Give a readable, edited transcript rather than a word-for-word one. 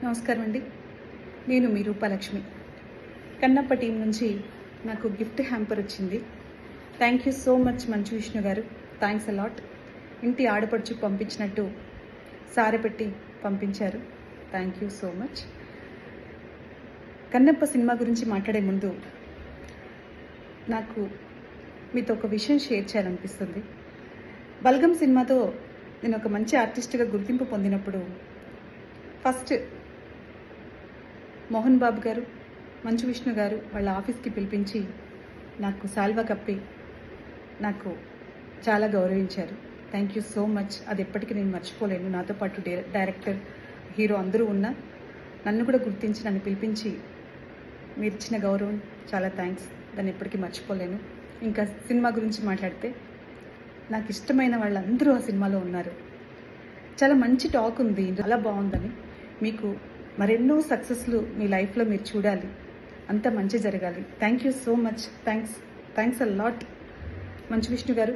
నమస్కారం అండి. నేను మీ రూపాలక్ష్మి. కన్నప్ప టీం నుంచి నాకు గిఫ్ట్ హ్యాంపర్ వచ్చింది. Thank you so much Manchu Vishnu గారు. Thanks a lot. ఇంటి ఆడపడుచు పంపించినట్టు సారెపెట్టి పంపించారు. Thank you so much. Kannappa cinema గురించి మాట్లాడే ముందు నాకు మీతో ఒక విషయం షేర్ చేయాలనిపిస్తుంది. బల్గం సినిమాతో నేను ఒక మంచి ఆర్టిస్ట్గా గుర్తింపు పొందినప్పుడు ఫస్ట్ మోహన్ బాబు గారు, మంచు విష్ణు గారు వాళ్ళ ఆఫీస్కి పిలిపించి నాకు సాల్వా కప్పి నాకు చాలా గౌరవించారు. Thank you so much. అది ఎప్పటికీ నేను మర్చిపోలేను. నాతో పాటు డైరెక్టర్, హీరో అందరూ ఉన్నా నన్ను కూడా గుర్తించి నన్ను పిలిపించి మీరు ఇచ్చిన గౌరవం చాలా థ్యాంక్స్. దాన్ని ఎప్పటికీ మర్చిపోలేను. ఇంకా సినిమా గురించి మాట్లాడితే నాకు ఇష్టమైన వాళ్ళందరూ ఆ సినిమాలో ఉన్నారు. చాలా మంచి టాక్ ఉంది, చాలా బాగుందని. మీకు మరెన్నో సక్సెస్లు మీ లైఫ్లో మీరు చూడాలి, అంత మంచి జరగాలి. Thank you so much. Thanks a lot Manchu Vishnu గారు.